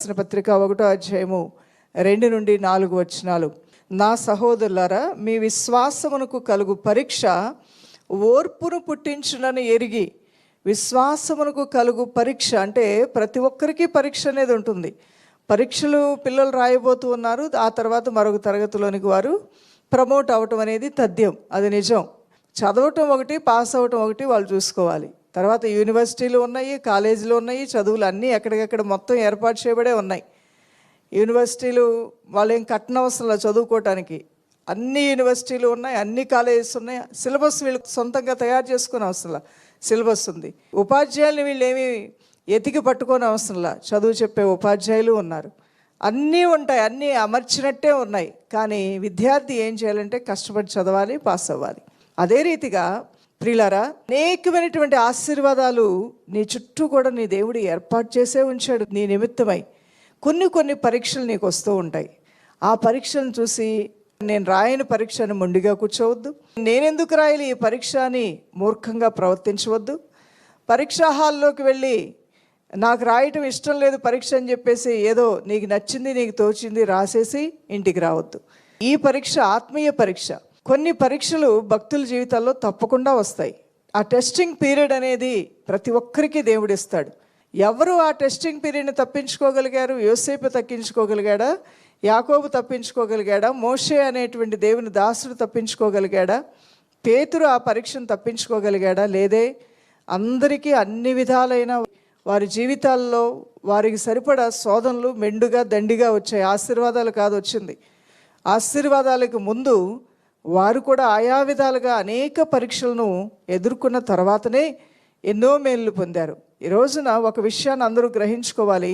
రాసిన పత్రిక 1వ అధ్యాయము 2 నుండి 4 వచనాలు. నా సహోదరులారా, మీ విశ్వాసమునకు కలుగు పరీక్ష ఓర్పును పుట్టించునని ఎరిగి. విశ్వాసమునకు కలుగు పరీక్ష అంటే ప్రతి ఒక్కరికి పరీక్ష అనేది ఉంటుంది. పరీక్షలు పిల్లలు రాయబోతూ ఉన్నారు. ఆ తర్వాత మరొక తరగతిలోనికి వారు ప్రమోట్ అవ్వటం అనేది తథ్యం, అది నిజం. చదవటం ఒకటి, పాస్ అవ్వటం ఒకటి వాళ్ళు చూసుకోవాలి. తర్వాత యూనివర్సిటీలు ఉన్నాయి, కాలేజీలు ఉన్నాయి, చదువులు అన్నీ ఎక్కడికెక్కడ మొత్తం ఏర్పాటు చేయబడే ఉన్నాయి. యూనివర్సిటీలు వాళ్ళు ఏం కట్టనవసరంలా చదువుకోవటానికి. అన్ని యూనివర్సిటీలు ఉన్నాయి, అన్ని కాలేజెస్ ఉన్నాయి. సిలబస్ వీళ్ళు సొంతంగా తయారు చేసుకునే అవసరంలా సిలబస్ ఉంది. ఉపాధ్యాయులు వీళ్ళు ఏమీ ఎతికి పట్టుకోని అవసరంలా చదువు చెప్పే ఉపాధ్యాయులు ఉన్నారు. అన్నీ ఉంటాయి, అన్నీ అమర్చినట్టే ఉన్నాయి. కానీ విద్యార్థి ఏం చేయాలంటే కష్టపడి చదవాలి, పాస్ అవ్వాలి. అదే రీతిగా ప్రియులారా, అనేకమైనటువంటి ఆశీర్వాదాలు నీ చుట్టూ కూడా నీ దేవుడు ఏర్పాటు చేసే ఉంచాడు నీ నిమిత్తమై. కొన్ని పరీక్షలు నీకు వస్తూ ఉంటాయి. ఆ పరీక్షలను చూసి నేను రాయని పరీక్ష అని మొండిగా కూర్చోవద్దు. నేనెందుకు రాయాలి ఈ పరీక్ష అని మూర్ఖంగా ప్రవర్తించవద్దు. పరీక్షా హాల్లోకి వెళ్ళి నాకు రాయటం ఇష్టం లేదు పరీక్ష అని చెప్పేసి ఏదో నీకు నచ్చింది, నీకు తోచింది రాసేసి ఇంటికి రావద్దు. ఈ పరీక్ష ఆత్మీయ పరీక్ష. కొన్ని పరీక్షలు భక్తుల జీవితాల్లో తప్పకుండా వస్తాయి. ఆ టెస్టింగ్ పీరియడ్ అనేది ప్రతి ఒక్కరికి దేవుడు ఇస్తాడు. ఎవరు ఆ టెస్టింగ్ పీరియడ్ని తప్పించుకోగలిగారు? యోసేపు తప్పించుకోగలిగాడా? యాకోబు తప్పించుకోగలిగాడా? మోషే అనేటువంటి దేవుని దాసుడు తప్పించుకోగలిగాడా? పేతురు ఆ పరీక్షను తప్పించుకోగలిగాడా? లేదే. అందరికీ అన్ని విధాలైన వారి జీవితాల్లో వారికి సరిపడా శోధనలు మెండుగా దండిగా వచ్చాయి. ఆశీర్వాదాలు కాదు వచ్చింది. ఆశీర్వాదాలకు ముందు వారు కూడా ఆయా విధాలుగా అనేక పరీక్షలను ఎదుర్కొన్న తర్వాతనే ఎన్నో మేలు పొందారు. ఈ రోజున ఒక విషయాన్ని అందరూ గ్రహించుకోవాలి.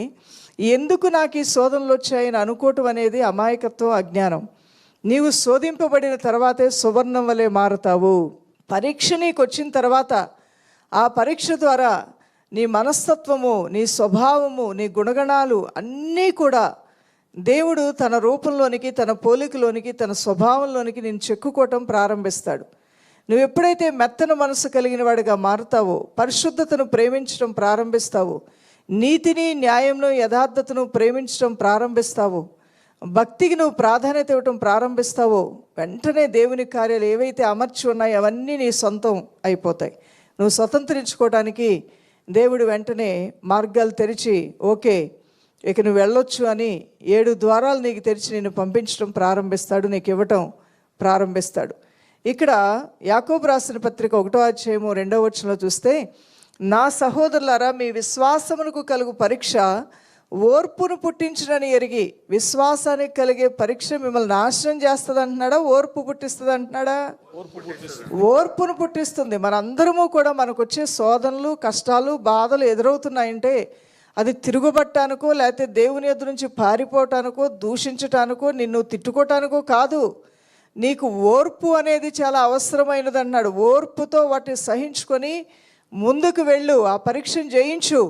ఎందుకు నాకు ఈ శోధనలు వచ్చాయని అనుకోవటం అనేది అమాయకత్వం, అజ్ఞానం. నీవు శోధింపబడిన తర్వాతే సువర్ణం వలె మారుతావు. పరీక్ష నీకు వచ్చిన తర్వాత ఆ పరీక్ష ద్వారా నీ మనస్తత్వము, నీ స్వభావము, నీ గుణగణాలు అన్నీ కూడా దేవుడు తన రూపంలోనికి, తన పోలికలోనికి, తన స్వభావంలోనికి నేను చెక్కుకోవటం ప్రారంభిస్తాడు. నువ్వు ఎప్పుడైతే మెత్తన మనసు కలిగిన వాడిగా మారుతావో, పరిశుద్ధతను ప్రేమించడం ప్రారంభిస్తావో, నీతిని, న్యాయంను, యథార్థతను ప్రేమించడం ప్రారంభిస్తావో, భక్తికి నువ్వు ప్రాధాన్యత ఇవ్వటం ప్రారంభిస్తావో, వెంటనే దేవుని కార్యాలు ఏవైతే అమర్చి ఉన్నాయో అవన్నీ నీ సొంతం అయిపోతాయి. నువ్వు స్వతంత్రించుకోవడానికి దేవుడు వెంటనే మార్గాలు తెరిచి, ఓకే ఇక నువ్వు వెళ్ళొచ్చు అని 7 ద్వారాలు నీకు తెరిచి నిన్ను పంపించడం ప్రారంభిస్తాడు, నీకు ఇవ్వటం ప్రారంభిస్తాడు. ఇక్కడ యాకోబు రాసిన పత్రిక 1వ అధ్యాయము 2వ వచనంలో చూస్తే, నా సహోదరులారా, మీ విశ్వాసమునకు కలుగు పరీక్ష ఓర్పును పుట్టించునని ఎరిగి. విశ్వాసానికి కలిగే పరీక్ష మిమ్మల్ని నాశనం చేస్తుంది అంటున్నాడా? ఓర్పు పుట్టిస్తుంది అంటున్నాడా? ఓర్పును పుట్టిస్తుంది. మనందరము కూడా మనకు వచ్చే శోధనలు, కష్టాలు, బాధలు ఎదురవుతున్నాయంటే అది తిరుగుబట్టానికో, లేకపోతే దేవుని ఎదురు నుంచి పారిపోవటానికో, దూషించటానికో, నిన్ను తిట్టుకోవటానికో కాదు. నీకు ఓర్పు అనేది చాలా అవసరమైనది అన్నాడు. ఓర్పుతో వాటిని సహించుకొని ముందుకు వెళ్ళు, ఆ పరీక్షను జయించు.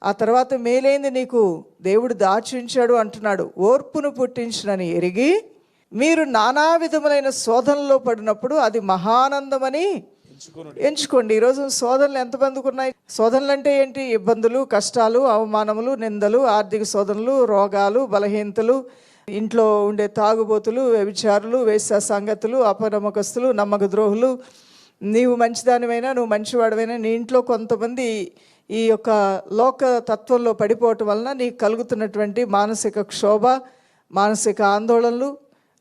ఆ తర్వాత మేలైంది నీకు దేవుడు దాచించాడు అంటున్నాడు. ఓర్పును పుట్టించునని ఎరిగి మీరు నానా విధములైన శోధనలో పడినప్పుడు అది మహానందమని ఎంచుకోండి. ఈరోజు శోధనలు ఎంతమందికి ఉన్నాయి? శోధనలు అంటే ఏంటి? ఇబ్బందులు, కష్టాలు, అవమానములు, నిందలు, ఆర్థిక శోధనలు, రోగాలు, బలహీనతలు, ఇంట్లో ఉండే తాగుబోతులు, వ్యభిచారులు, వేశ్య సంగతులు, అపనమ్మకస్తులు, నమ్మక ద్రోహులు. నీవు మంచిదానివైనా, నువ్వు మంచివాడివైనా, నీ ఇంట్లో కొంతమంది ఈ యొక్క లోక తత్వంలో పడిపోవటం వలన నీకు కలుగుతున్నటువంటి మానసిక క్షోభ, మానసిక ఆందోళనలు,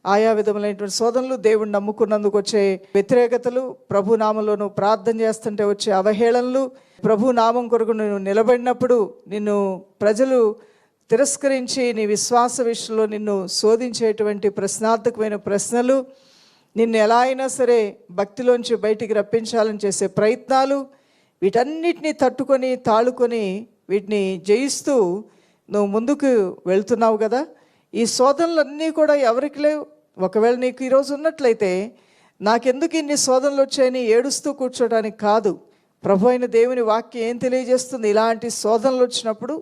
ఆయా విధములైనటువంటి శోధనలు, దేవుణ్ణి నమ్ముకున్నందుకు వచ్చే వ్యతిరేకతలు, ప్రభు నామంలో నువ్వు ప్రార్థన చేస్తుంటే వచ్చే అవహేళనలు, ప్రభు నామం కొరకు నువ్వు నిలబడినప్పుడు నిన్ను ప్రజలు తిరస్కరించి నీ విశ్వాస విషయంలో నిన్ను శోధించేటువంటి ప్రశ్నార్థకమైన ప్రశ్నలు, నిన్ను ఎలా అయినా సరే భక్తిలోంచి బయటికి రప్పించాలని చేసే ప్రయత్నాలు, వీటన్నిటిని తట్టుకొని తాళుకొని వీటిని జయిస్తూ నువ్వు ముందుకు వెళ్తున్నావు కదా. ఈ శోధనలన్నీ కూడా ఎవరికి లేవు. ఒకవేళ నీకు ఈరోజు ఉన్నట్లయితే నాకెందుకు ఇన్ని శోధనలు వచ్చాయని ఏడుస్తూ కూర్చోడానికి కాదు. ప్రభు అయిన దేవుని వాక్యం ఏం తెలియజేస్తుంది? ఇలాంటి శోధనలు వచ్చినప్పుడు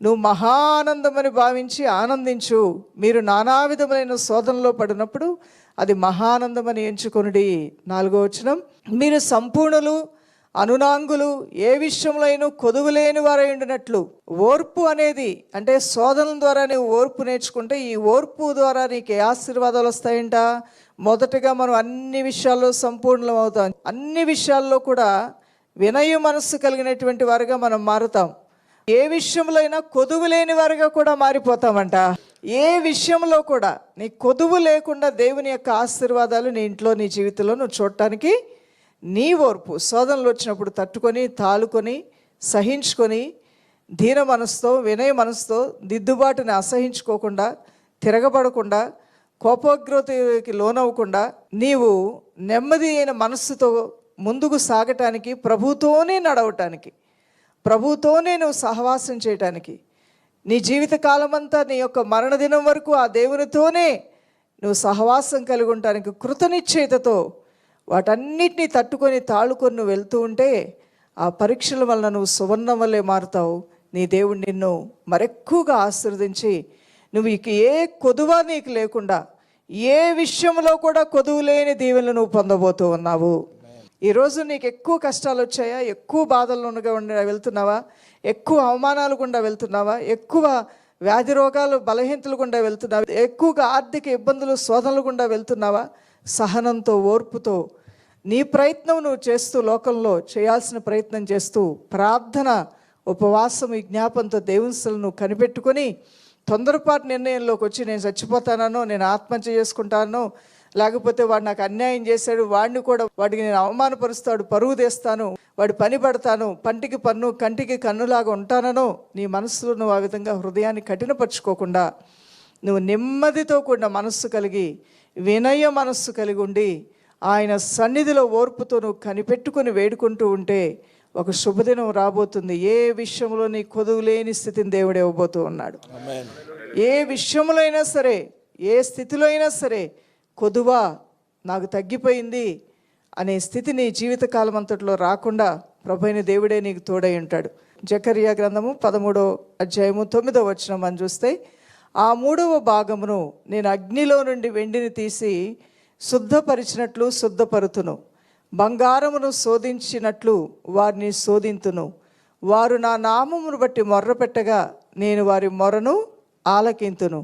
నువ్వు మహానందమని భావించి ఆనందించు. మీరు నానా విధములైన శోధనలో పడినప్పుడు అది మహానందమని ఎంచుకొనుడి. 4వ వచనం, మీరు సంపూర్ణులు అనునాంగులు, ఏ విషయంలో అయినా కొదువు లేని వారై ఉండినట్లు. ఓర్పు అనేది అంటే శోధనల ద్వారా నీవు ఓర్పు నేర్చుకుంటే ఈ ఓర్పు ద్వారా నీకు ఏ ఆశీర్వాదాలు వస్తాయంట? మొదటగా మనం అన్ని విషయాల్లో సంపూర్ణం అవుతాం. అన్ని విషయాల్లో కూడా వినయ మనస్సు కలిగినటువంటి వారుగా మనం మారుతాం. ఏ విషయంలో అయినా కొదువు లేని వారుగా కూడా మారిపోతామంట. ఏ విషయంలో కూడా నీ కొదువు లేకుండా దేవుని యొక్క ఆశీర్వాదాలు నీ ఇంట్లో, నీ జీవితంలో నువ్వు చూడటానికి నీ ఓర్పు, శోధనలు వచ్చినప్పుడు తట్టుకొని, తాళుకొని, సహించుకొని, దీన మనసుతో, వినయ మనసుతో, దిద్దుబాటుని అసహించుకోకుండా, తిరగబడకుండా, కోపోగ్రతకి లోనవ్వకుండా నీవు నెమ్మది అయిన మనస్సుతో ముందుకు సాగటానికి, ప్రభుతోనే నడవటానికి, ప్రభుతోనే నువ్వు సహవాసం చేయటానికి, నీ జీవిత కాలమంతా నీ యొక్క మరణదినం వరకు ఆ దేవునితోనే నువ్వు సహవాసం కలిగి ఉండటానికి కృతనిశ్చయితతో వాటన్నిటినీ తట్టుకొని, తాళుకొని నువ్వు వెళ్తూ ఉంటే ఆ పరీక్షల వలన నువ్వు సువర్ణం వల్లే మారుతావు. నీ దేవుడు నిన్ను మరెక్కువగా ఆశీర్వదించి నువ్వు ఇక ఏ కొదువ నీకు లేకుండా, ఏ విషయంలో కూడా కొదువు లేని దీవెనలు నువ్వు పొందబోతూ ఉన్నావు. ఈరోజు నీకు ఎక్కువ కష్టాలు వచ్చాయా? ఎక్కువ బాధల్లోనుగా వెళ్తున్నావా? ఎక్కువ అవమానాలు గుండా వెళ్తున్నావా? ఎక్కువ వ్యాధి రోగాలు, బలహీనతలు గుండా వెళ్తున్నావా? ఎక్కువగా ఆర్థిక ఇబ్బందులు, శోధనలు గుండా వెళ్తున్నావా? సహనంతో, ఓర్పుతో నీ ప్రయత్నం నువ్వు చేస్తూ, లోకంలో చేయాల్సిన ప్రయత్నం చేస్తూ, ప్రార్థన, ఉపవాసం, విజ్ఞాపంతో దేవుని నువ్వు కనిపెట్టుకొని తొందరపాటు నిర్ణయంలోకి వచ్చి నేను చచ్చిపోతానో, నేను ఆత్మహత్య చేసుకుంటానో, లేకపోతే వాడు నాకు అన్యాయం చేశాడు, వాడికి నేను అవమానపరుస్తాడు, పరువు తెస్తాను, వాడి పని పడతాను, పంటికి పన్ను కంటికి కన్నులాగా ఉంటానో నీ మనసులో నువ్వు ఆ విధంగా హృదయాన్ని కఠినపరుచుకోకుండా నువ్వు నెమ్మదితో కూడిన మనస్సు కలిగి, వినయ మనస్సు కలిగి ఉండి ఆయన సన్నిధిలో ఓర్పుతో నువ్వు కనిపెట్టుకుని వేడుకుంటూ ఉంటే ఒక శుభదినం రాబోతుంది. ఏ విషయంలో నీ కొదువు లేని స్థితిని దేవుడు ఇవ్వబోతూ ఉన్నాడు. ఏ విషయంలో అయినా సరే, ఏ స్థితిలో అయినా సరే, కొదువా నాకు తగ్గిపోయింది అనే స్థితి నీ జీవితకాలం అంతట్లో రాకుండా ప్రభువైన దేవుడే నీకు తోడై ఉంటాడు. జకర్యా గ్రంథము 13వ అధ్యాయము 9వ వచనం అని చూస్తే, ఆ 3వ భాగమును నేను అగ్నిలో నుండి వెండిని తీసి శుద్ధపరిచినట్లు శుద్ధపరుతును, బంగారమును శోధించినట్లు వారిని శోధింతును. వారు నా నామమును బట్టి మొర్రపెట్టగా నేను వారి మొరను ఆలకింతును.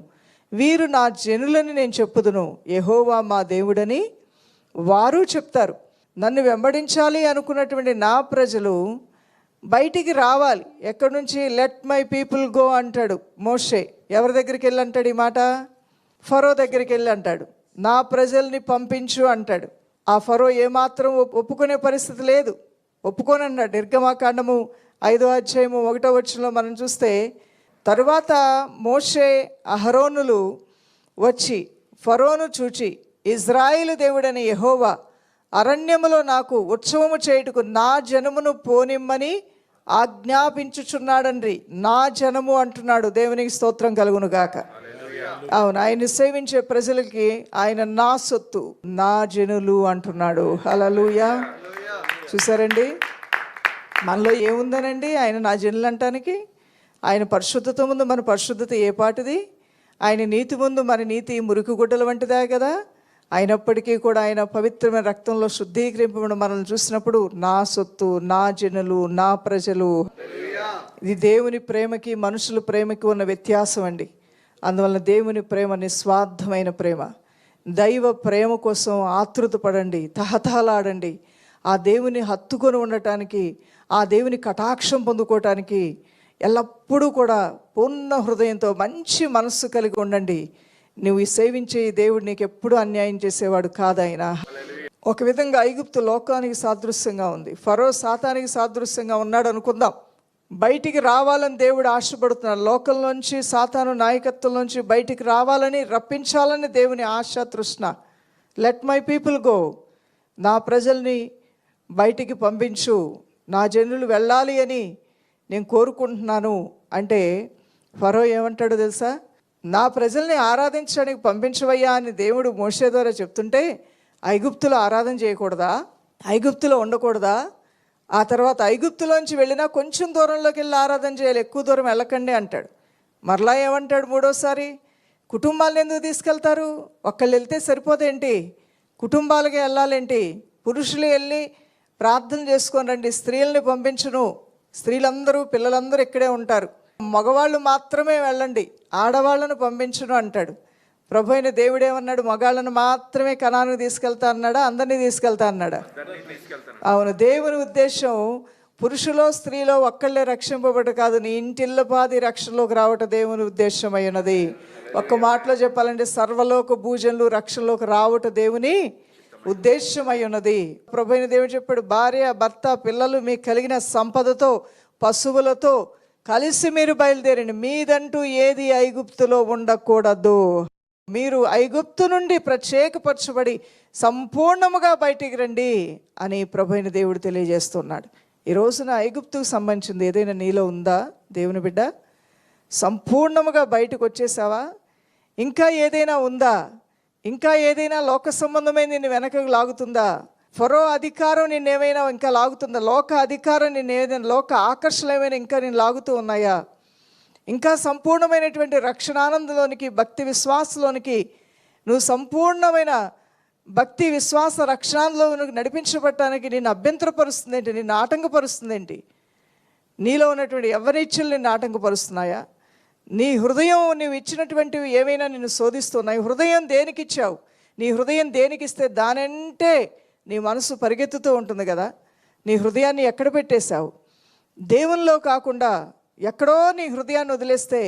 వీరు నా జనులని నేను చెప్పుదును, యెహోవా మా దేవుడని వారు చెప్తారు. నన్ను వెంబడించాలి అనుకున్నటువంటి నా ప్రజలు బయటికి రావాలి. ఎక్కడి నుంచి? లెట్ మై పీపుల్ గో అంటాడు మోషే. ఎవరి దగ్గరికి వెళ్ళి అంటాడు ఈ మాట? ఫరో దగ్గరికి వెళ్ళి అంటాడు, నా ప్రజల్ని పంపించు అంటాడు. ఆ ఫరో ఏమాత్రం ఒప్పుకునే పరిస్థితి లేదు, ఒప్పుకోనన్నాడు. నిర్గమాకాండము 5వ అధ్యాయము 1వ వచనంలో మనం చూస్తే, తరువాత మోషే, అహరోనులు వచ్చి ఫరోను చూచి, ఇజ్రాయేలు దేవుడని యెహోవా అరణ్యములో నాకు ఉత్సవము చేయుటకు నా జనమును పోనిమ్మని ఆజ్ఞాపించుచున్నాడండి. నా జనము అంటున్నాడు. దేవునికి స్తోత్రం కలుగును గాక. అవును, ఆయన్ని సేవించే ప్రజలకి ఆయన నా సొత్తు, నా జనులు అంటున్నాడు. హల్లెలూయా. చూసారండి, మనలో ఏముందనండి ఆయన నా జనులు అంటానికి? ఆయన పరిశుద్ధత ముందు మన పరిశుద్ధత ఏ పాటిది? ఆయన నీతి ముందు మన నీతి మురికి గుడ్డల వంటిదే కదా. అయినప్పటికీ కూడా ఆయన పవిత్రమైన రక్తంలో శుద్ధీకరింపబడి మనల్ని చూసినప్పుడు నా సొత్తు, నా జనులు, నా ప్రజలు. ఇది దేవుని ప్రేమకి మనుషుల ప్రేమకి ఉన్న వ్యత్యాసం అండి. అందువలన దేవుని ప్రేమ నిస్వార్థమైన ప్రేమ. దైవ ప్రేమ కోసం ఆతృత పడండి, తహతహలాడండి. ఆ దేవుని హత్తుకొని ఉండటానికి, ఆ దేవుని కటాక్షం పొందుకోవటానికి ఎల్లప్పుడూ కూడా పూర్ణ హృదయంతో మంచి మనస్సు కలిగి ఉండండి. నువ్వు ఈ సేవించే దేవుడు నీకు ఎప్పుడూ అన్యాయం చేసేవాడు కాదాయన. ఒక విధంగా ఐగుప్తు లోకానికి సాదృశ్యంగా ఉంది, ఫరో సాతానికి సాదృశ్యంగా ఉన్నాడు అనుకుందాం. బయటికి రావాలని దేవుడు ఆశపడుతున్నాడు. లోకంలోంచి, సాతాను నాయకత్వంలోంచి బయటికి రావాలని, రప్పించాలని దేవుని ఆశ, తృష్ణ. లెట్ మై పీపుల్ గో, నా ప్రజల్ని బయటికి పంపించు, నా జనులు వెళ్ళాలి అని నేను కోరుకుంటున్నాను అంటే ఫరో ఏమంటాడో తెలుసా? నా ప్రజల్ని ఆరాధించడానికి పంపించవయ్యా అని దేవుడు మోషే ద్వారా చెప్తుంటే, ఐగుప్తులో ఆరాధన చేయకూడదా? ఐగుప్తులో ఉండకూడదా? ఆ తర్వాత ఐగుప్తులోంచి వెళ్ళినా కొంచెం దూరంలోకి వెళ్ళి ఆరాధన చేయాలి, ఎక్కువ దూరం వెళ్ళకండి అంటాడు. మరలా ఏమంటాడు మూడోసారి? కుటుంబాలను ఎందుకు తీసుకెళ్తారు? ఒక్కళ్ళు వెళ్తే సరిపోదేంటి? కుటుంబాలకి వెళ్ళాలేంటి? పురుషులు వెళ్ళి ప్రార్థన చేసుకొని రండి, స్త్రీలని పంపించును, స్త్రీలందరూ పిల్లలందరూ ఇక్కడే ఉంటారు, మగవాళ్ళు మాత్రమే వెళ్ళండి, ఆడవాళ్ళను పంపించును అంటాడు. ప్రభు అయిన దేవుడేమన్నాడు? మగాళ్ళను మాత్రమే కనానుకు తీసుకెళ్తా అన్నాడా? అందరినీ తీసుకెళ్తా అన్నాడా? అవును. దేవుని ఉద్దేశం పురుషులో స్త్రీలో ఒక్కళ్ళే రక్షింపబడి కాదు, నీ ఇంటిల్లపాది రక్షణలోకి రావటం దేవుని ఉద్దేశం అయినది. ఒక్క మాటలో చెప్పాలంటే సర్వలోక భూజనులు రక్షణలోకి రావటం దేవుని ఉద్దేశం అయి ఉన్నది. ప్రభు అయిన దేవుడు చెప్పాడు, భార్య భర్త పిల్లలు మీకు కలిగిన సంపదతో పశువులతో కలిసి మీరు బయలుదేరండి, మీదంటూ ఏది ఐగుప్తులో ఉండకూడదు, మీరు ఐగుప్తు నుండి ప్రత్యేకపరచబడి సంపూర్ణముగా బయటికి రండి అని ప్రభు అయిన దేవుడు తెలియజేస్తున్నాడు. ఈ రోజున ఐగుప్తుకు సంబంధించింది ఏదైనా నీలో ఉందా దేవుని బిడ్డ? సంపూర్ణముగా బయటకు వచ్చేసావా? ఇంకా ఏదైనా ఉందా? ఇంకా ఏదైనా లోక సంబంధమైన నిన్ను వెనకకు లాగుతుందా? ఫరో అధికారం నిన్నేమైనా ఇంకా లాగుతుందా? లోక అధికారం నిన్నేదైనా, లోక ఆకర్షణలేమైనా ఇంకా నేను లాగుతూ ఉన్నాయా? ఇంకా సంపూర్ణమైనటువంటి రక్షణానందంలోనికి, భక్తి విశ్వాసంలోనికి నువ్వు సంపూర్ణమైన భక్తి విశ్వాస రక్షణలో నడిపించబడటానికి నిన్ను అభ్యంతరపరుస్తుంది ఏంటి? నిన్ను ఆటంకపరుస్తుంది ఏంటి? నీలో ఉన్నటువంటి ఎవరి ఇచ్చలు నిన్ను ఆటంకపరుస్తున్నాయా? నీ హృదయం నువ్వు ఇచ్చినటువంటివి ఏమైనా నిన్ను శోధిస్తున్నాయి? హృదయం దేనికి ఇచ్చావు? నీ హృదయం దేనికి ఇస్తే దానంటే నీ మనసు పరిగెత్తుతూ ఉంటుంది కదా. నీ హృదయాన్ని ఎక్కడ పెట్టేశావు? దేవునిలో కాకుండా ఎక్కడో నీ హృదయాన్ని వదిలేస్తే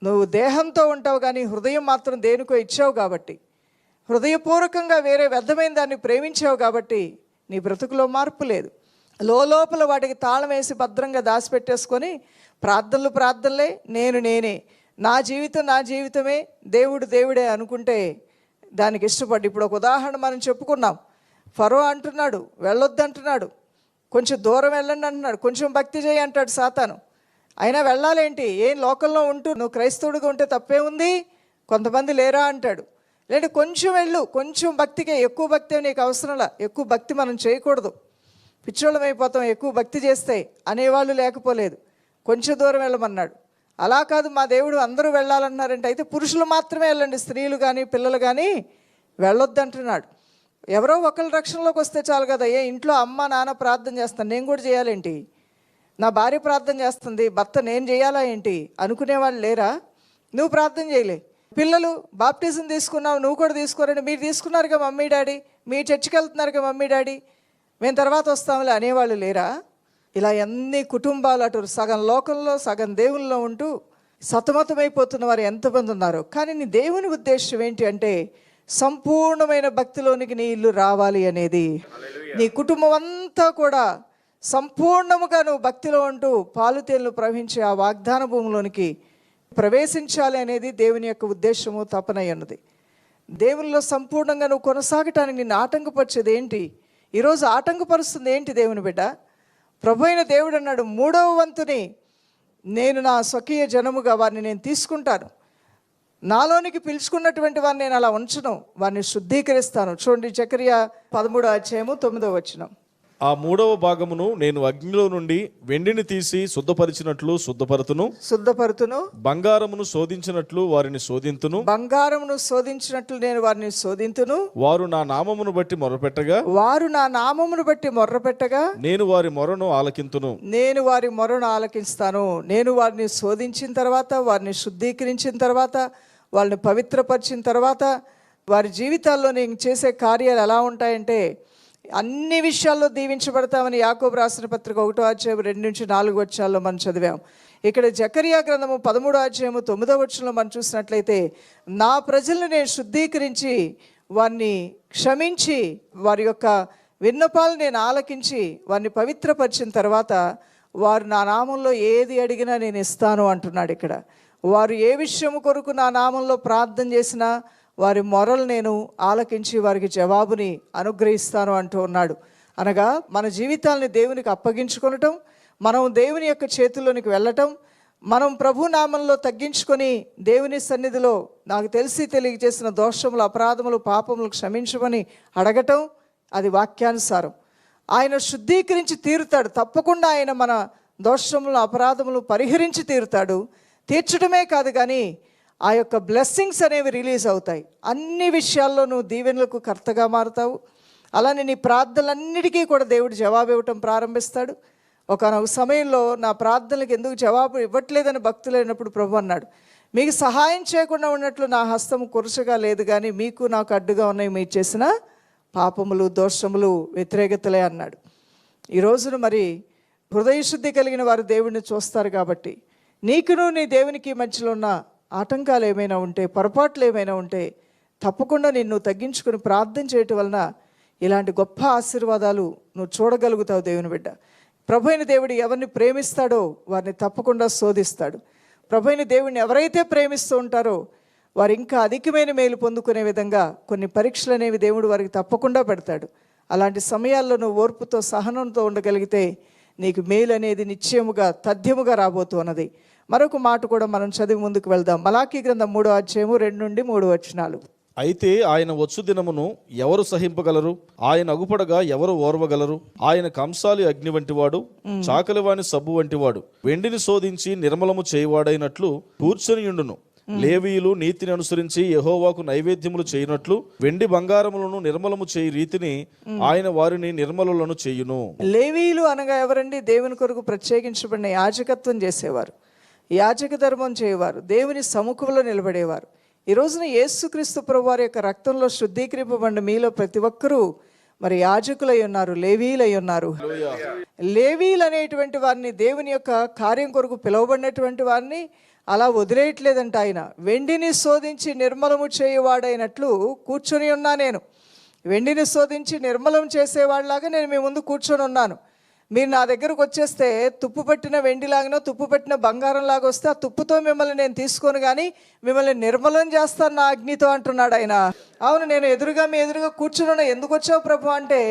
నువ్వు దేహంతో ఉంటావు, కానీ హృదయం మాత్రం దేనికో ఇచ్చావు కాబట్టి, హృదయపూర్వకంగా వేరే వ్యర్థమైన దాన్ని ప్రేమించావు కాబట్టి నీ బ్రతుకులో మార్పు లేదు. లోపల వాటికి తాళం వేసి భద్రంగా దాచిపెట్టేసుకొని ప్రార్థనలే, నేనే, నా జీవితమే, దేవుడు దేవుడే అనుకుంటే దానికి ఇష్టపడి. ఇప్పుడు ఒక ఉదాహరణ మనం చెప్పుకున్నాం. ఫరో అంటున్నాడు వెళ్ళొద్దంటున్నాడు, కొంచెం దూరం వెళ్ళండి అంటున్నాడు, కొంచెం భక్తి చేయి అంటాడు సాతాను. అయినా వెళ్ళాలేంటి? ఏం లోకంలో ఉంటూ నువ్వు క్రైస్తవుడిగా ఉంటే తప్పే ఉంది, కొంతమంది లేరా అంటాడు. లేదంటే కొంచెం వెళ్ళు, కొంచెం భక్తికే, ఎక్కువ భక్తి నీకు అవసరంలా, ఎక్కువ భక్తి మనం చేయకూడదు, పిచ్చోళ్ళం అయిపోతాం ఎక్కువ భక్తి చేస్తే అనేవాళ్ళు లేకపోలేదు, కొంచెం దూరం వెళ్ళమన్నాడు. అలా కాదు, మా దేవుడు అందరూ వెళ్ళాలన్నారంటే అయితే పురుషులు మాత్రమే వెళ్ళండి, స్త్రీలు కానీ పిల్లలు కానీ వెళ్ళొద్దంటున్నాడు. ఎవరో ఒకళ్ళ రక్షణలోకి వస్తే చాలు కదా. ఇంట్లో అమ్మ నాన్న ప్రార్థన చేస్తాను, నేను కూడా చేయాలేంటి? నా భార్య ప్రార్థన చేస్తుంది, భర్త నేను చేయాలా ఏంటి అనుకునేవాళ్ళు లేరా? నువ్వు ప్రార్థన చేయలే. పిల్లలు బాప్టిజం తీసుకున్నావు, నువ్వు కూడా తీసుకోరండి, మీరు తీసుకున్నారుగా మమ్మీ డాడీ, మీ చర్చికి వెళ్తున్నారుగా మమ్మీ డాడీ, మేము తర్వాత వస్తాంలే అనేవాళ్ళు లేరా? ఇలా ఎన్ని కుటుంబాలు అటు సగం లోకంలో సగం దేవుల్లో ఉంటూ సతమతమైపోతున్న వారు ఎంతమంది ఉన్నారు. కానీ నీ దేవుని ఉద్దేశం ఏంటి అంటే సంపూర్ణమైన భక్తిలోనికి నీ ఇల్లు రావాలి అనేది. నీ కుటుంబం అంతా కూడా సంపూర్ణముగా నువ్వు భక్తిలో ఉంటూ పాలుతేళ్లు ప్రవహించే ఆ వాగ్దాన భూమిలోనికి ప్రవేశించాలి అనేది దేవుని యొక్క ఉద్దేశము, తపనై ఉన్నది. దేవునిలో సంపూర్ణంగా నువ్వు కొనసాగటానికి నిన్ను ఆటంకపరిచేది ఏంటి? ఈరోజు ఆటంకపరుస్తుంది ఏంటి దేవుని బిడ్డ? ప్రభు అయిన దేవుడు అన్నాడు, 3వ వంతుని నేను నా స్వకీయ జనముగా వారిని నేను తీసుకుంటాను, నాలోనికి పిలుచుకున్నటువంటి వారిని నేను అలా ఉంచను, వారిని శుద్ధీకరిస్తాను. చూడండి జకరియా 13:9. ఆ 3వ భాగమును నేను అగ్నిలో నుండి వెండిని తీసి శుద్ధపరిచినట్లు శుద్ధపరుతును, బంగారమును శోధించినట్లు వారిని శోధింతును, నేను వారిని శోధింతును. వారు నా నామమును బట్టి మొర్రపెట్టగా నేను వారి మొరను ఆలకిస్తాను. నేను వారిని శోధించిన తర్వాత, వారిని శుద్ధీకరించిన తర్వాత, వాళ్ళని పవిత్రపరిచిన తర్వాత, వారి జీవితాల్లో నేను చేసే కార్యాలు ఎలా ఉంటాయంటే అన్ని విషయాల్లో దీవించబడతామని యాకోబు రాసిన పత్రిక 1:2-4 మనం చదివాం. ఇక్కడ జకరియా గ్రంథము 13:9 మనం చూసినట్లయితే, నా ప్రజలను నేను శుద్ధీకరించి వారిని క్షమించి వారి యొక్క విన్నపాలు నేను ఆలకించి వారిని పవిత్రపరిచిన తర్వాత వారు నా నామంలో ఏది అడిగినా నేను ఇస్తాను అంటున్నాడు. ఇక్కడ వారు ఏ విషయం కొరకు నా నామంలో ప్రార్థన చేసినా వారి మొరలు నేను ఆలకించి వారికి జవాబుని అనుగ్రహిస్తాను అంటూ ఉన్నాడు. అనగా మన జీవితాలని దేవునికి అప్పగించుకొనటం, మనం దేవుని యొక్క చేతుల్లోనికి వెళ్ళటం, మనం ప్రభు నామంలో తగ్గించుకొని దేవుని సన్నిధిలో నాకు తెలిసి తెలియజేసిన దోషములు, అపరాధములు, పాపములు క్షమించమని అడగటం, అది వాక్యానుసారం. ఆయన శుద్ధీకరించి తీరుతాడు, తప్పకుండా ఆయన మన దోషములు, అపరాధములు పరిహరించి తీరుతాడు. తీర్చడమే కాదు కానీ ఆ యొక్క బ్లెస్సింగ్స్ అనేవి రిలీజ్ అవుతాయి. అన్ని విషయాల్లో నువ్వు దీవెనలకు కర్తగా మారుతావు, అలానే నీ ప్రార్థనలన్నిటికీ కూడా దేవుడు జవాబు ఇవ్వటం ప్రారంభిస్తాడు. ఒకనొక సమయంలో నా ప్రార్థనలకు ఎందుకు జవాబు ఇవ్వట్లేదని భక్తులైనప్పుడు ప్రభు అన్నాడు, మీకు సహాయం చేయకుండా ఉన్నట్లు నా హస్తం కురుచగా లేదు, కానీ మీకు నాకు అడ్డుగా ఉన్నాయి మీరు చేసిన పాపములు, దోషములు, వ్యతిరేకతలే అన్నాడు. ఈ రోజున మరి హృదయశుద్ధి కలిగిన వారు దేవుడిని చూస్తారు కాబట్టి నీకును నీ దేవునికి మధ్యలో ఉన్న ఆటంకాలు ఏమైనా ఉంటే, పొరపాట్లు ఏమైనా ఉంటే తప్పకుండా నిన్ను తగ్గించుకుని ప్రార్థన చేయటం వలన ఇలాంటి గొప్ప ఆశీర్వాదాలు నువ్వు చూడగలుగుతావు. దేవుని బిడ్డ, ప్రభు అయిన దేవుడు ఎవరిని ప్రేమిస్తాడో వారిని తప్పకుండా శోధిస్తాడు. ప్రభు అయిన దేవుడిని ఎవరైతే ప్రేమిస్తూ ఉంటారో వారు ఇంకా అధికమైన మేలు పొందుకునే విధంగా కొన్ని పరీక్షలు అనేవి దేవుడు వారికి తప్పకుండా పెడతాడు. అలాంటి సమయాల్లో నువ్వు ఓర్పుతో, సహనంతో ఉండగలిగితే నీకు మేలు అనేది నిశ్చయముగా, తథ్యముగా రాబోతున్నది. మరొక మాట కూడా మనం చదివి ముందుకు వెళ్దాం. మలాకీ గ్రంథం 3వ అధ్యాయము 2 నుండి 3 వచనాలు. అయితే ఆయన వచ్చు దినమును ఎవరు సహింపగలరు? ఆయన అగుపడగా ఎవరు ఓర్వగలరు? ఆయన కంసాలి అగ్ని వంటివాడు, చాకలివాని సబ్బు వంటివాడు, వెండిని శోధించి నిర్మలము చేయువాడైనట్లు కూర్చొనియుండును. లేవీయులు నీతిని అనుసరించి యెహోవాకు నైవేద్యములు చేయనట్లు వెండి బంగారములను నిర్మలము చేయి రీతిని ఆయన వారిని నిర్మలులను చేయును. లేవీయులు అనగా ఎవరండి? దేవుని కొరకు ప్రత్యేకించబడిన యాజకత్వం చేసేవారు, యాజక ధర్మం చేయవారు, దేవుని సముఖంలో నిలబడేవారు. ఈ రోజున యేసుక్రీస్తు ప్రభువారి యొక్క రక్తంలో శుద్ధీకరింపబడిన మీలో ప్రతి ఒక్కరూ మరి యాజకులై ఉన్నారు, లేవీయులై ఉన్నారు. లేవీయులు అనేటువంటి వారిని, దేవుని యొక్క కార్యం కొరకు పిలువబడినటువంటి వారిని అలా వదిలేయట్లేదంట ఆయన. వెండిని శోధించి నిర్మలము చేయువాడైనట్లు కూర్చొని ఉన్నా నేను. వెండిని శోధించి నిర్మలం చేసేవాడిలాగా నేను మీ ముందు కూర్చొని ఉన్నాను. మీరు నా దగ్గరకు వచ్చేస్తే తుప్పు పట్టిన వెండిలాగానో తుప్పు పట్టిన బంగారం లాగా వస్తే ఆ తుప్పుతో మిమ్మల్ని నేను తీసుకోను, కానీ మిమ్మల్ని నిర్మలం చేస్తాను నా అగ్నితో అంటున్నాడు ఆయన. అవును, నేను మీ ఎదురుగా కూర్చుని ఎందుకు వచ్చావు ప్రభు అంటే,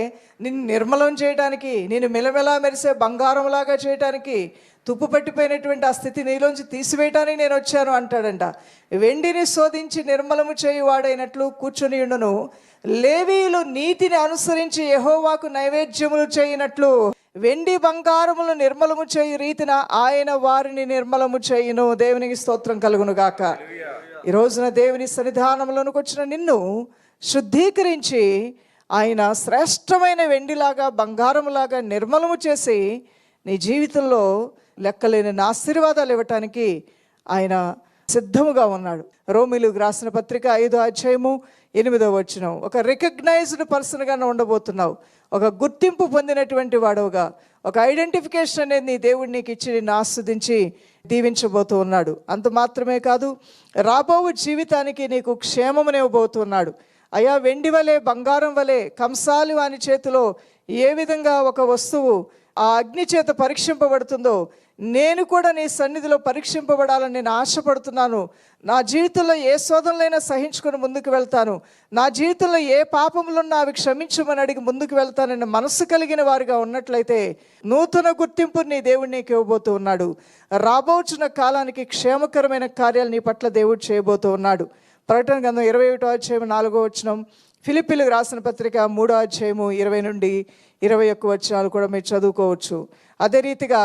నిన్ను నిర్మలం చేయడానికి, నేను మెలమెలా మెరిసే బంగారంలాగా చేయడానికి, తుప్పు పట్టిపోయినటువంటి ఆ స్థితి నీలోంచి తీసివేయటానికి నేను వచ్చాను అంటాడంట. వెండిని శోధించి నిర్మలము చేయువాడైనట్లు కూర్చుని ఉండును. లేవీయులు నీతిని అనుసరించి యెహోవాకు నైవేద్యములు చేయనట్లు వెండి బంగారములు నిర్మలము చేయు రీతిన ఆయన వారిని నిర్మలము చేయును. దేవునికి స్తోత్రం కలుగును గాక. ఈ రోజున దేవుని సన్నిధానంలోనికి వచ్చిన నిన్ను శుద్ధీకరించి ఆయన శ్రేష్టమైన వెండిలాగా, బంగారములాగా నిర్మలము చేసి నీ జీవితంలో లెక్కలేని ఆశీర్వాదాలు ఇవ్వటానికి ఆయన సిద్ధముగా ఉన్నాడు. రోమీయులకు రాసిన పత్రిక 5వ అధ్యాయము 8వ వచనం. ఒక రికగ్నైజ్డ్ పర్సన్గా ఉండబోతున్నావు, ఒక గుర్తింపు పొందినటువంటి వాడుగా, ఒక ఐడెంటిఫికేషన్ అనేది నీ దేవుడు నీకు ఇచ్చి నిన్ను ఆస్వాదించి దీవించబోతూ ఉన్నాడు. అంత మాత్రమే కాదు, రాబో జీవితానికి నీకు క్షేమమునివ్వబోతున్నాడు. అయా, వెండి వలె, బంగారం వలె కంసాలి వాని చేతిలో ఏ విధంగా ఒక వస్తువు ఆ అగ్ని చేత పరీక్షింపబడుతుందో, నేను కూడా నీ సన్నిధిలో పరీక్షింపబడాలని నేను ఆశపడుతున్నాను. నా జీవితంలో ఏ శోధనలైనా సహించుకొని ముందుకు వెళ్తాను, నా జీవితంలో ఏ పాపములున్నా అవి క్షమించమని అడిగి ముందుకు వెళ్తానని మనసు కలిగిన వారిగా ఉన్నట్లయితే నూతన గుర్తింపు నీ దేవుడు నీకు ఇవ్వబోతూ ఉన్నాడు. రాబోచున్న కాలానికి క్షేమకరమైన కార్యాలు నీ పట్ల దేవుడు చేయబోతూ ఉన్నాడు. ప్రకటన గ్రంథం 21వ అధ్యాయం 4వ వచనం, ఫిలిప్పీలకు రాసిన పత్రిక 3వ అధ్యాయము 20 నుండి 21 వచనాలు కూడా మీరు చదువుకోవచ్చు. అదే రీతిగా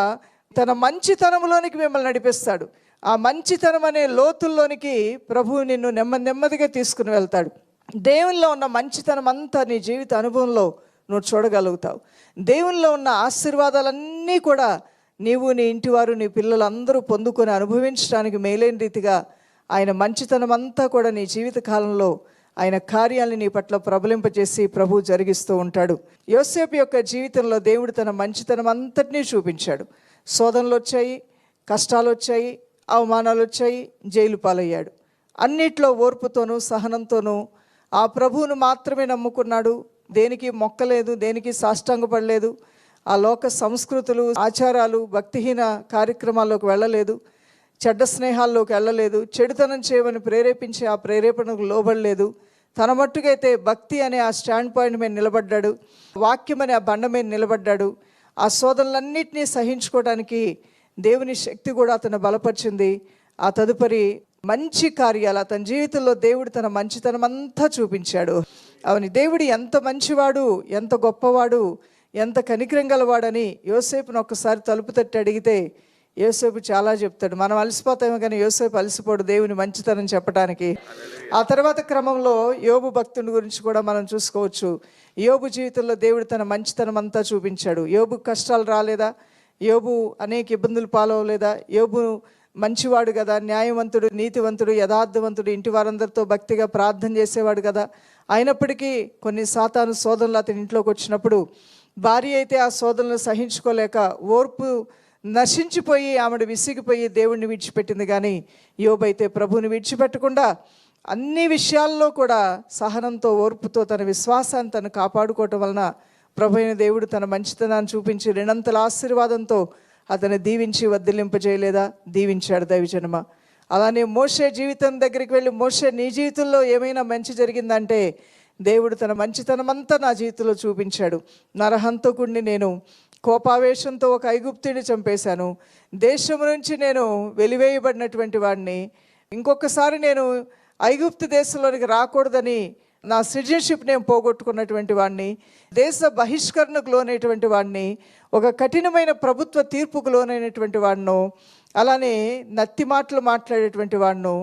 తన మంచితనంలోనికి మిమ్మల్ని నడిపిస్తాడు. ఆ మంచితనం అనే లోతుల్లోనికి ప్రభువు నిన్ను నెమ్మదిగా తీసుకుని వెళ్తాడు. దేవునిలో ఉన్న మంచితనం అంతా నీ జీవిత అనుభవంలో నువ్వు చూడగలుగుతావు. దేవునిలో ఉన్న ఆశీర్వాదాలన్నీ కూడా నీవు, నీ ఇంటివారు, నీ పిల్లలందరూ పొందుకొని అనుభవించడానికి మేలైన రీతిగా ఆయన మంచితనం అంతా కూడా నీ జీవిత కాలంలో ఆయన కార్యాలను నీ పట్ల ప్రబలింపజేసి ప్రభు జరిగిస్తూ ఉంటాడు. యోసేపు యొక్క జీవితంలో దేవుడు తన మంచితనం అంతటినీ చూపించాడు. శోధనలు వచ్చాయి, కష్టాలు వచ్చాయి, అవమానాలు వచ్చాయి, జైలు పాలయ్యాడు. అన్నిట్లో ఓర్పుతోనూ సహనంతోనూ ఆ ప్రభువును మాత్రమే నమ్ముకున్నాడు. దేనికి మొక్కలేదు, దేనికి సాష్టాంగపడలేదు. ఆ లోక సంస్కృతులు, ఆచారాలు, భక్తిహీన కార్యక్రమాల్లోకి వెళ్ళలేదు, చెడ్డ స్నేహాల్లోకి వెళ్ళలేదు, చెడుతనం చేయమని ప్రేరేపించి ఆ ప్రేరేపణకు లోబడలేదు. తన మట్టుకైతే భక్తి అనే ఆ స్టాండ్ పాయింట్ మీద నిలబడ్డాడు, వాక్యం అనే ఆ బండ మీద నిలబడ్డాడు. ఆ శోధనలన్నింటినీ సహించుకోవడానికి దేవుని శక్తి కూడా అతను బలపరిచింది. ఆ తదుపరి మంచి కార్యాలు అతని జీవితంలో దేవుడు తన మంచితనం అంతా చూపించాడు. అవును, దేవుడు ఎంత మంచివాడు, ఎంత గొప్పవాడు, ఎంత కనికరం గలవాడని యోసేపును ఒక్కసారి తలుపు తట్టి అడిగితే యోసేపు చాలా చెప్తాడు. మనం అలసిపోతామో కానీ యోసేపు అలసిపోడు దేవుని మంచితనం చెప్పడానికి. ఆ తర్వాత క్రమంలో యోబు భక్తుని గురించి కూడా మనం చూసుకోవచ్చు. యోబు జీవితంలో దేవుడు తన మంచితనం అంతా చూపించాడు. యోబు కష్టాలు రాలేదా? యోబు అనేక ఇబ్బందులు పాలవలేదా? యోబు మంచివాడు కదా, న్యాయవంతుడు, నీతివంతుడు, యథార్థవంతుడు, ఇంటి వారందరితో భక్తిగా ప్రార్థన చేసేవాడు కదా. అయినప్పటికీ కొన్ని సాతాను శోధనలు అతని ఇంట్లోకి వచ్చినప్పుడు భార్య అయితే ఆ శోధనలు సహించుకోలేక ఓర్పు నశించిపోయి ఆమెడు విసిగిపోయి దేవుణ్ణి విడిచిపెట్టింది. కానీ యోబు అయితే ప్రభువుని విడిచిపెట్టకుండా అన్ని విషయాల్లో కూడా సహనంతో ఓర్పుతో తన విశ్వాసాన్ని తను కాపాడుకోవటం వలన ప్రభు అయిన దేవుడు తన మంచితనాన్ని చూపించి రెండంతల ఆశీర్వాదంతో అతను దీవించి వదిలింపజేయలేదా? దీవించాడు దైవజనమ. అలానే మోషే జీవితం దగ్గరికి వెళ్ళి, మోషే నీ జీవితంలో ఏమైనా మంచి జరిగిందంటే దేవుడు తన మంచితనం అంతా నా జీవితంలో చూపించాడు. నరహంతకుడిని నేను కోపావేశంతో ఒక ఐగుప్తుడిని చంపేశాను, దేశం నుంచి నేను వెలివేయబడినటువంటి వాడిని, ఇంకొకసారి నేను ఐగుప్తు దేశంలోనికి రాకూడదని నా సిటిజన్షిప్ నేను పోగొట్టుకున్నటువంటి వాడిని, దేశ బహిష్కరణకు లోనైనటువంటి వాడిని, ఒక కఠినమైన ప్రభుత్వ తీర్పుకు లోనైనటువంటి వాడిను, అలానే నత్తి మాటలు మాట్లాడేటువంటి వాడిను,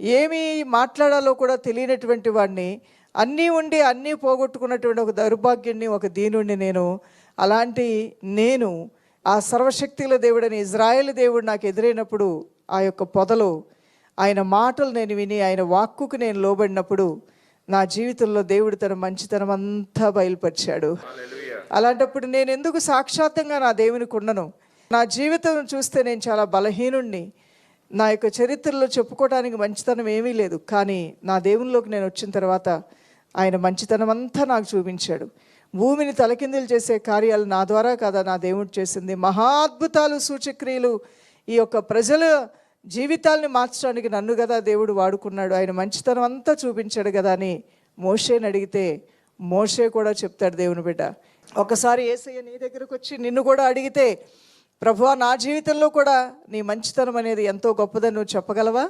ఏమీ మాట్లాడాలో కూడా తెలియనటువంటి వాడిని, అన్నీ ఉండి అన్నీ పోగొట్టుకున్నటువంటి ఒక దౌర్భాగ్యుడిని, ఒక దీనుడిని నేను. అలాంటి నేను ఆ సర్వశక్తిల దేవుడని ఇజ్రాయేలు దేవుడు నాకు ఎదురైనప్పుడు ఆ యొక్క పొదలో ఆయన మాటలు నేను విని ఆయన వాక్కుకు నేను లోబడినప్పుడు నా జీవితంలో దేవుడు తన మంచితనం అంతా బయలుపరిచాడు. అలాంటప్పుడు నేను ఎందుకు సాక్షాత్తంగా నా దేవునికి ఉండను? నా జీవితం చూస్తే నేను చాలా బలహీనుణ్ణి, నా యొక్క చరిత్రలో చెప్పుకోవడానికి మంచితనం ఏమీ లేదు. కానీ నా దేవునిలోకి నేను వచ్చిన తర్వాత ఆయన మంచితనం అంతా నాకు చూపించాడు. భూమిని తలకిందులు చేసే కార్యాలు నా ద్వారా కాదా నా దేవుడు చేసింది? మహా అద్భుతాలు, సూచక్రియలు, ఈ యొక్క ప్రజల జీవితాల్ని మార్చడానికి నన్ను కదా దేవుడు వాడుకున్నాడు. ఆయన మంచితనం అంతా చూపించాడు కదా అని మోషేని అడిగితే మోషే కూడా చెప్తాడు, దేవుని బిడ్డ, ఒకసారి యేసయ్య నీ దగ్గరకు వచ్చి నిన్ను కూడా అడిగితే, ప్రభువా నా జీవితంలో కూడా నీ మంచితనం అనేది ఎంతో గొప్పదని నువ్వు చెప్పగలవా?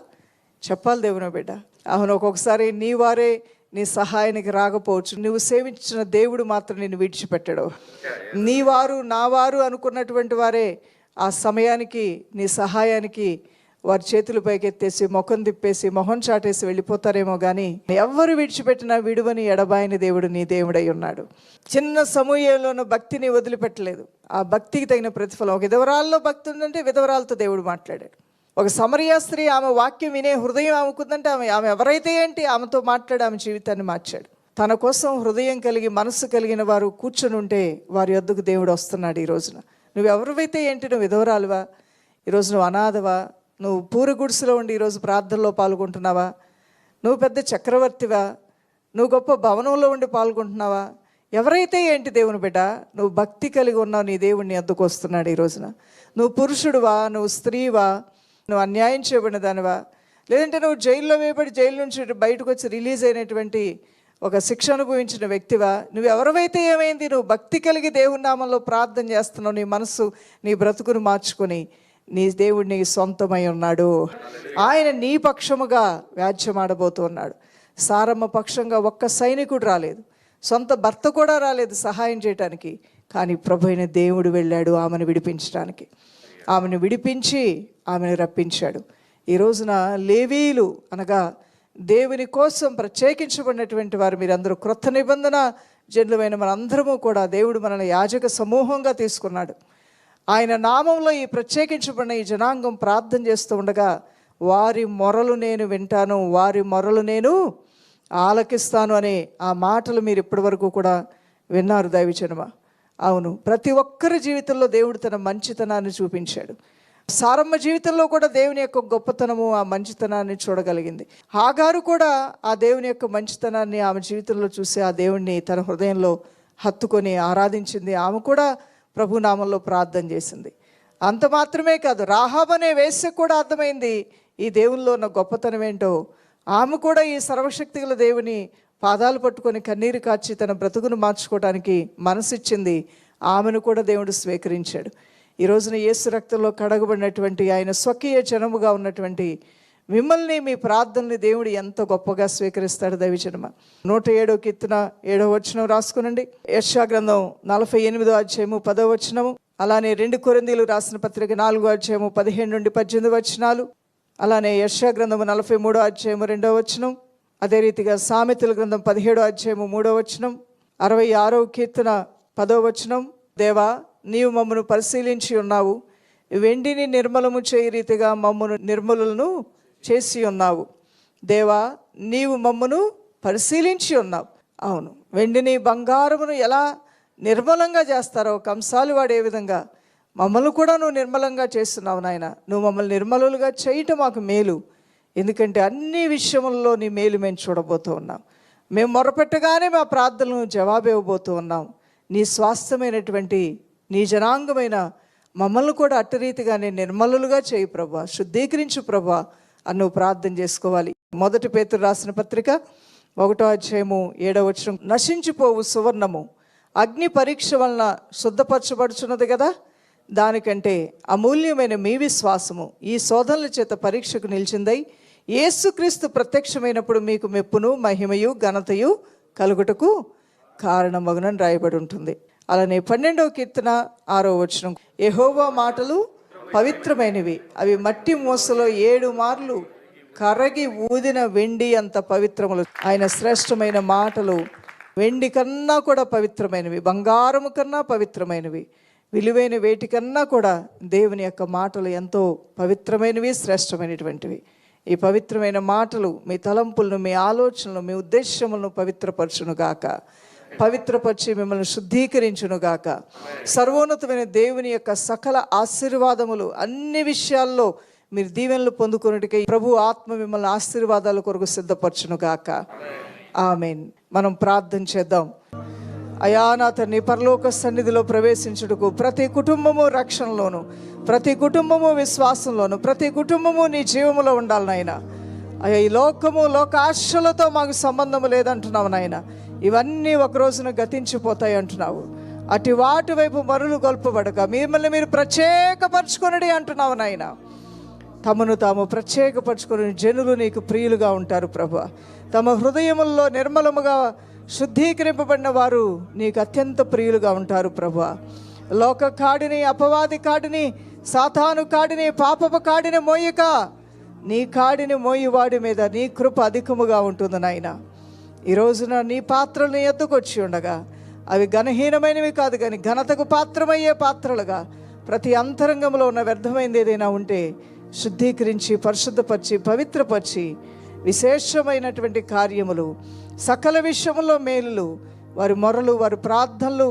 చెప్పాలి దేవుని బిడ్డ. అవును, ఒక్కొక్కసారి నీ వారే నీ సహాయానికి రాకపోవచ్చు, నువ్వు సేవించిన దేవుడు మాత్రం నిన్ను విడిచిపెట్టడు. నీ వారు నా వారు అనుకున్నటువంటి వారే ఆ సమయానికి నీ సహాయానికి వారి చేతులు పైకెత్తేసి ముఖం తిప్పేసి మొహం చాటేసి వెళ్ళిపోతారేమో కానీ ఎవరు విడిచిపెట్టినా విడువని ఎడబాయని దేవుడు నీ దేవుడై ఉన్నాడు. చిన్న సమూహంలోనూ భక్తిని వదిలిపెట్టలేదు. ఆ భక్తికి తగిన ప్రతిఫలం. ఒక విధవరాల్లో భక్తి ఉందంటే విధవరాలతో దేవుడు మాట్లాడాడు. ఒక సమరయ స్త్రీ ఆమె వాక్యం వినే హృదయం ఆమెకుందంటే ఆమె ఎవరైతే ఏంటి ఆమెతో మాట్లాడి ఆమె జీవితాన్ని మార్చాడు. తన కోసం హృదయం కలిగి మనసు కలిగిన వారు కూర్చొని ఉంటే వారి వద్దకు దేవుడు వస్తున్నాడు. ఈ రోజున నువ్వెవరివైతే ఏంటి? నువ్వు విధవరాలువా? ఈరోజు నువ్వు అనాథవా? నువ్వు పూరి గుడిసెలో ఉండి ఈరోజు ప్రార్థనలో పాల్గొంటున్నావా? నువ్వు పెద్ద చక్రవర్తివా? నువ్వు గొప్ప భవనంలో ఉండి పాల్గొంటున్నావా? ఎవరైతే ఏంటి దేవుని బిడ్డ, నువ్వు భక్తి కలిగి ఉన్నావు, నీ దేవుడిని అద్దుకు వస్తున్నాడు ఈ రోజున. నువ్వు పురుషుడువా? నువ్వు స్త్రీవా? నువ్వు అన్యాయం చేయబడిన దానివా? లేదంటే నువ్వు జైల్లో వేయబడి జైలు నుంచి బయటకు వచ్చి రిలీజ్ అయినటువంటి ఒక శిక్ష అనుభవించిన వ్యక్తివా? నువ్వు ఎవరివైతే ఏమైంది? నువ్వు భక్తి కలిగి దేవుని నామంలో ప్రార్థన చేస్తున్నావు. నీ మనసు నీ బ్రతుకును మార్చుకొని నీ దేవుడు నీ సొంతమై ఉన్నాడు. ఆయన నీ పక్షముగా వ్యాజ్యమాడబోతున్నాడు. సారమ్మ పక్షంగా ఒక్క సైనికుడు రాలేదు, సొంత భర్త కూడా రాలేదు సహాయం చేయటానికి. కానీ ప్రభు అయిన దేవుడు వెళ్ళాడు ఆమెను విడిపించడానికి. ఆమెను విడిపించి ఆమెను రప్పించాడు. ఈ రోజున లేవీయులు అనగా దేవుని కోసం ప్రత్యేకించబడినటువంటి వారు మీరందరూ క్రొత్త నిబంధన జనులమైన మనందరము కూడా దేవుడు మనల్ని యాజక సమూహంగా తీసుకున్నాడు. ఆయన నామంలో ఈ ప్రత్యేకించబడిన ఈ జనాంగం ప్రార్థన చేస్తూ ఉండగా వారి మొరలు నేను వింటాను, వారి మొరలు నేను ఆలకిస్తాను అనే ఆ మాటలు మీరు ఇప్పటి వరకు కూడా విన్నారు దైవజనమా. అవును, ప్రతి ఒక్కరి జీవితంలో దేవుడు తన మంచితనాన్ని చూపించాడు. సారమ్మ జీవితంలో కూడా దేవుని యొక్క గొప్పతనము, ఆ మంచితనాన్ని చూడగలిగింది. హాగారు కూడా ఆ దేవుని యొక్క మంచితనాన్ని ఆమె జీవితంలో చూసి ఆ దేవుణ్ణి తన హృదయంలో హత్తుకొని ఆరాధించింది. ఆమె కూడా ప్రభు నామంలో ప్రార్థన చేసింది. అంత మాత్రమే కాదు, రాహాబు అనే వేశ్యకు కూడా అర్థమైంది ఈ దేవునిలో ఉన్న గొప్పతనం ఏంటో. ఆమె కూడా ఈ సర్వశక్తిగల దేవుని పాదాలు పట్టుకొని కన్నీరు కార్చి తన బ్రతుకును మార్చుకోవడానికి మనసిచ్చింది. ఆమెను కూడా దేవుడు స్వీకరించాడు. ఈ రోజున యేసు రక్తంలో కడగబడినటువంటి ఆయన స్వకీయ జనముగా ఉన్నటువంటి మిమ్మల్ని, మీ ప్రార్థనని దేవుడు ఎంత గొప్పగా స్వీకరిస్తాడు దైవజనమ. 107వ కీర్తన 7వ వచనం రాసుకునండి. యెషయా గ్రంథం 48వ అధ్యాయము 10వ వచనము. అలానే 2 కొరింథీయులకు రాసిన పత్రిక 4:15-18 అలానే యెషయా గ్రంథము 43:2 అదే రీతిగా సామెతల గ్రంథం 17:3 66వ కీర్తన 10 దేవా నీవు మమ్మను పరిశీలించి ఉన్నావు, వెండిని నిర్మలము చేయి రీతిగా మమ్మను నిర్మలులను చేసి ఉన్నావు. దేవా నీవు మమ్మను పరిశీలించి ఉన్నావు. అవును, వెండిని బంగారమును ఎలా నిర్మలంగా చేస్తారో కంసాలి వాడు ఏ విధంగా మమ్మల్ని కూడా నువ్వు నిర్మలంగా చేస్తున్నావు నాయన. నువ్వు మమ్మల్ని నిర్మలులుగా చేయటం మాకు మేలు, ఎందుకంటే అన్ని విషయముల్లో నీ మేలు మేము చూడబోతూ ఉన్నాం. మేము మొరపెట్టగానే మా ప్రార్థనలను జవాబు ఇవ్వబోతూ ఉన్నాం. నీ స్వాస్థ్యమైనటువంటి నీ జనాంగమైన మమ్మల్ని కూడా అట్టరీతిగానే నిర్మలులుగా చేయి ప్రభా, శుద్ధీకరించు ప్రభా అని నువ్వు ప్రార్థన చేసుకోవాలి. 1 పేతురు రాసిన పత్రిక 1:7 నశించిపోవు సువర్ణము అగ్ని పరీక్ష వలన శుద్ధపరచబడుచున్నది కదా, దానికంటే అమూల్యమైన మీ విశ్వాసము ఈ శోధనల చేత పరీక్షకు నిలిచిందై యేసుక్రీస్తు ప్రత్యక్షమైనప్పుడు మీకు మెప్పును మహిమయు ఘనతయు కలుగుటకు కారణమగునని రాయబడి ఉంటుంది. అలానే 12వ కీర్తన 6 యెహోవా మాటలు పవిత్రమైనవి, అవి మట్టి మూసలో 7 మార్లు కరగి ఊదిన వెండి అంత పవిత్రములు. ఆయన శ్రేష్టమైన మాటలు వెండి కన్నా కూడా పవిత్రమైనవి, బంగారము కన్నా పవిత్రమైనవి, విలువైన వేటికన్నా కూడా దేవుని యొక్క మాటలు ఎంతో పవిత్రమైనవి, శ్రేష్టమైనటువంటివి. ఈ పవిత్రమైన మాటలు మీ తలంపులను, మీ ఆలోచనలు, మీ ఉద్దేశములను పవిత్రపరచునుగాక, పవిత్రపరిచి మిమ్మల్ని శుద్ధీకరించునుగాక. సర్వోన్నతమైన దేవుని యొక్క సకల ఆశీర్వాదములు అన్ని విషయాల్లో మీరు దీవెనలు పొందుకున్నట్టుగా ప్రభు ఆత్మ మిమ్మల్ని ఆశీర్వాదాల కొరకు సిద్ధపరచునుగాక. ఆమేన్. మనం ప్రార్థన చేద్దాం. అయా నా తండ్రి, పరలోక సన్నిధిలో ప్రవేశించుటకు ప్రతి కుటుంబము రక్షణలోను, ప్రతి కుటుంబము విశ్వాసంలోను, ప్రతి కుటుంబము నీ జీవములో ఉండాలి నాయన. అయ్యా ఈ లోకము లోకాశలతో మాకు సంబంధం లేదంటున్నావు నాయన. ఇవన్నీ ఒక రోజున గతించిపోతాయి అంటున్నావు. అటు వాటి వైపు మరులు గొల్పబడక మిమ్మల్ని మీరు ప్రత్యేకపరచుకొనడి అంటున్నావు నాయన. తమను తాము ప్రత్యేకపరచుకొని జనులు నీకు ప్రియులుగా ఉంటారు ప్రభువా. తమ హృదయముల్లో నిర్మలముగా శుద్ధీకరింపబడిన వారు నీకు అత్యంత ప్రియులుగా ఉంటారు ప్రభువా. లోక కాడిని, అపవాది కాడిని, సాతాను కాడిని, పాపపు కాడిని మోయక నీ కాడిని మోయివాడి మీద నీ కృప అధికముగా ఉంటుంది నాయన. ఈ రోజున నీ పాత్రలు నీ ఎద్దుకు వచ్చి ఉండగా అవి ఘనహీనమైనవి కాదు, కానీ ఘనతకు పాత్రమయ్యే పాత్రలుగా ప్రతి అంతరంగంలో ఉన్న వ్యర్థమైనది ఏదైనా ఉంటే శుద్ధీకరించి, పరిశుద్ధపరిచి, పవిత్రపరిచి విశేషమైనటువంటి కార్యములు, సకల విషయములో మేలులు, వారి మొరలు, వారి ప్రార్థనలు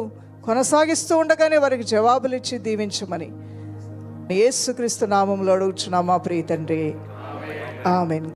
కొనసాగిస్తూ ఉండగానే వారికి జవాబులు ఇచ్చి దీవించమని యేసుక్రీస్తు నామములో అడుగుచున్నాం మా ప్రియ తండ్రి. ఆమేన్.